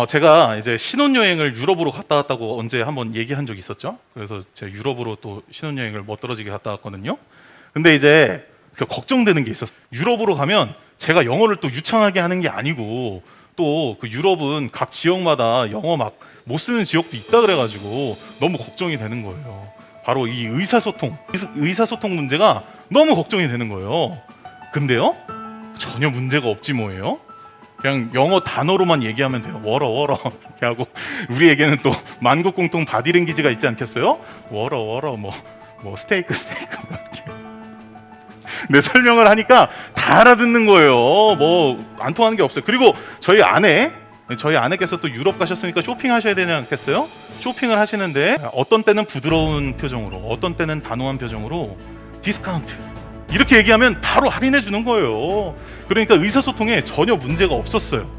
제가 이제 신혼여행을 유럽으로 갔다 왔다고 언제 한번 얘기한 적이 있었죠. 그래서 제가 유럽으로 또 신혼여행을 멋들어지게 갔다 왔거든요. 근데 이제 걱정되는 게 있었어요. 유럽으로 가면 제가 영어를 또 유창하게 하는 게 아니고 또 그 유럽은 각 지역마다 영어 막 못 쓰는 지역도 있다 그래가지고 너무 걱정이 되는 거예요. 바로 이 의사소통 문제가 너무 걱정이 되는 거예요. 근데요, 전혀 문제가 없지 뭐예요. 그냥 영어 단어로만 얘기하면 돼요. 워러 이렇게 하고, 우리에게는 또 만국공통 바디랭귀지가 있지 않겠어요? 워러 뭐 스테이크 이렇게 내 설명을 하니까 다 알아듣는 거예요. 뭐 안 통하는 게 없어요. 그리고 저희 아내께서 또 유럽 가셨으니까 쇼핑하셔야 되지 않겠어요? 쇼핑을 하시는데 어떤 때는 부드러운 표정으로, 어떤 때는 단호한 표정으로 디스카운트 이렇게 얘기하면 바로 할인해 주는 거예요. 그러니까 의사소통에 전혀 문제가 없었어요.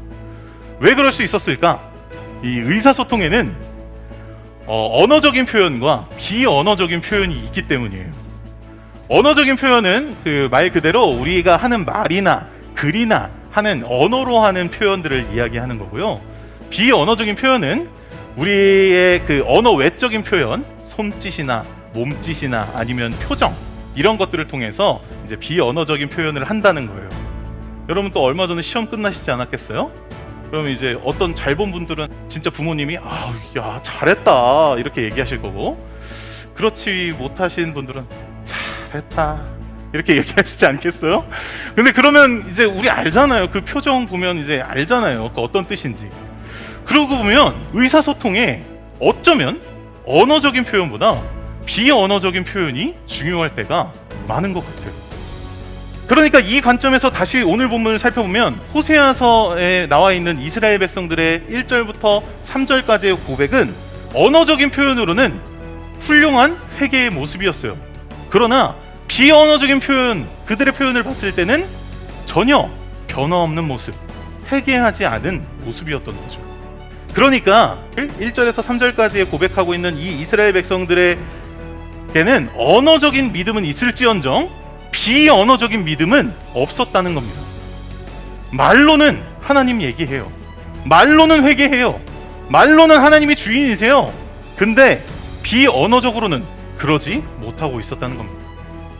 왜 그럴 수 있었을까? 이 의사소통에는 언어적인 표현과 비언어적인 표현이 있기 때문이에요. 언어적인 표현은 그 말 그대로 우리가 하는 말이나 글이나 하는 언어로 하는 표현들을 이야기하는 거고요. 비언어적인 표현은 우리의 그 언어 외적인 표현, 손짓이나 몸짓이나 아니면 표정, 이런 것들을 통해서 이제 비언어적인 표현을 한다는 거예요. 여러분 또 얼마 전에 시험 끝나시지 않았겠어요? 그러면 이제 어떤 잘 본 분들은 진짜 부모님이 야 잘했다 이렇게 얘기하실 거고, 그렇지 못하신 분들은 잘했다 이렇게 얘기하시지 않겠어요? 근데 그러면 이제 우리 알잖아요. 그 표정 보면 이제 알잖아요. 그 어떤 뜻인지. 그러고 보면 의사소통에 어쩌면 언어적인 표현보다 비언어적인 표현이 중요할 때가 많은 것 같아요. 그러니까 이 관점에서 다시 오늘 본문을 살펴보면 호세아서에 나와 있는 이스라엘 백성들의 1절부터 3절까지의 고백은 언어적인 표현으로는 훌륭한 회개의 모습이었어요. 그러나 비언어적인 표현, 그들의 표현을 봤을 때는 전혀 변화 없는 모습, 회개하지 않은 모습이었던 거죠. 그러니까 1절에서 3절까지의 고백하고 있는 이 이스라엘 백성들에게는 언어적인 믿음은 있을지언정 비언어적인 믿음은 없었다는 겁니다. 말로는 하나님 얘기해요. 말로는 회개해요. 말로는 하나님이 주인이세요. 근데 비언어적으로는 그러지 못하고 있었다는 겁니다.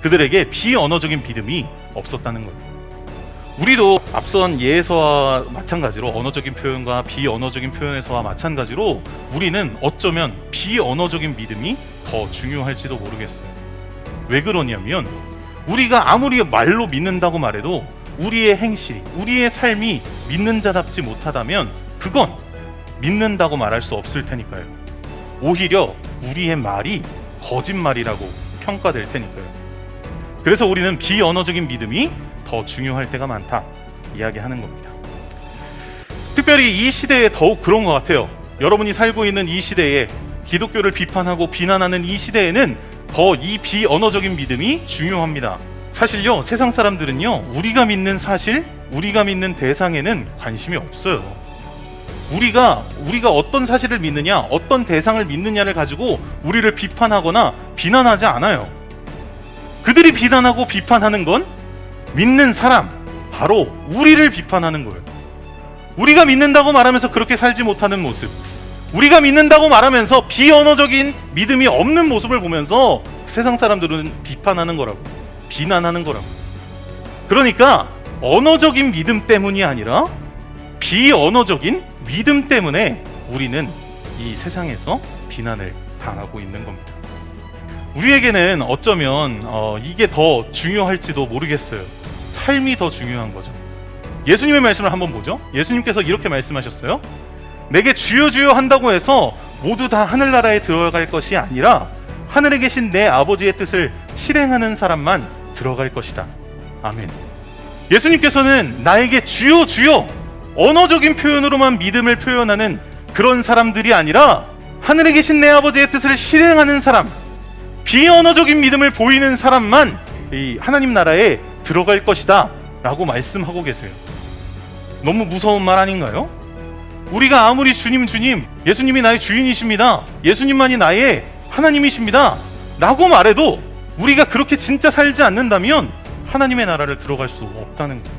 그들에게 비언어적인 믿음이 없었다는 거예요. 우리도 앞선 예에서와 마찬가지로 언어적인 표현과 비언어적인 표현에서와 마찬가지로 우리는 어쩌면 비언어적인 믿음이 더 중요할지도 모르겠어요. 왜 그러냐면 우리가 아무리 말로 믿는다고 말해도 우리의 행실이, 우리의 삶이 믿는 자답지 못하다면 그건 믿는다고 말할 수 없을 테니까요. 오히려 우리의 말이 거짓말이라고 평가될 테니까요. 그래서 우리는 비언어적인 믿음이 더 중요할 때가 많다 이야기하는 겁니다. 특별히 이 시대에 더욱 그런 것 같아요. 여러분이 살고 있는 이 시대에, 기독교를 비판하고 비난하는 이 시대에는 더 이 비언어적인 믿음이 중요합니다. 사실요, 세상 사람들은요, 우리가 믿는 사실, 우리가 믿는 대상에는 관심이 없어요. 우리가 어떤 사실을 믿느냐, 어떤 대상을 믿느냐를 가지고 우리를 비판하거나 비난하지 않아요. 그들이 비난하고 비판하는 건 믿는 사람, 바로 우리를 비판하는 거예요. 우리가 믿는다고 말하면서 그렇게 살지 못하는 모습, 우리가 믿는다고 말하면서 비언어적인 믿음이 없는 모습을 보면서 세상 사람들은 비판하는 거라고, 비난하는 거라고. 그러니까 언어적인 믿음 때문이 아니라 비언어적인 믿음 때문에 우리는 이 세상에서 비난을 당하고 있는 겁니다. 우리에게는 어쩌면 이게 더 중요할지도 모르겠어요. 삶이 더 중요한 거죠. 예수님의 말씀을 한번 보죠. 예수님께서 이렇게 말씀하셨어요. 내게 주여 주여 한다고 해서 모두 다 하늘나라에 들어갈 것이 아니라 하늘에 계신 내 아버지의 뜻을 실행하는 사람만 들어갈 것이다. 아멘. 예수님께서는 나에게 주여 주여, 언어적인 표현으로만 믿음을 표현하는 그런 사람들이 아니라 하늘에 계신 내 아버지의 뜻을 실행하는 사람, 비언어적인 믿음을 보이는 사람만 이 하나님 나라에 들어갈 것이다 라고 말씀하고 계세요. 너무 무서운 말 아닌가요? 우리가 아무리 주님 예수님이 나의 주인이십니다, 예수님만이 나의 하나님이십니다 라고 말해도 우리가 그렇게 진짜 살지 않는다면 하나님의 나라를 들어갈 수 없다는 거예요.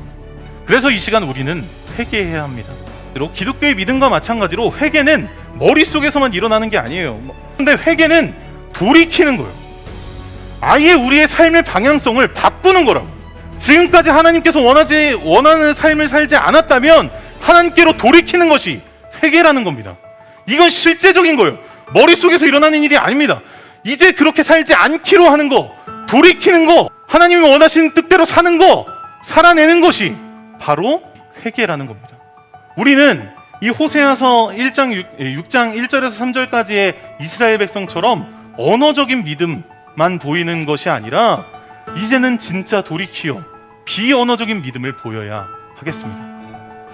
그래서 이 시간 우리는 회개해야 합니다. 기독교의 믿음과 마찬가지로 회개는 머릿속에서만 일어나는 게 아니에요. 근데 회개는 돌이키는 거예요. 아예 우리의 삶의 방향성을 바꾸는 거라고. 지금까지 하나님께서 원하는 삶을 살지 않았다면 하나님께로 돌이키는 것이 회개라는 겁니다. 이건 실제적인 거예요. 머릿속에서 일어나는 일이 아닙니다. 이제 그렇게 살지 않기로 하는 거, 돌이키는 거, 하나님이 원하시는 뜻대로 사는 거, 살아내는 것이 바로 회개라는 겁니다. 우리는 이 호세아서 6장 1절에서 3절까지의 이스라엘 백성처럼 언어적인 믿음만 보이는 것이 아니라 이제는 진짜 돌이키어 비언어적인 믿음을 보여야 하겠습니다.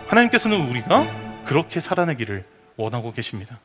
하나님께서는 우리가 그렇게 살아내기를 원하고 계십니다.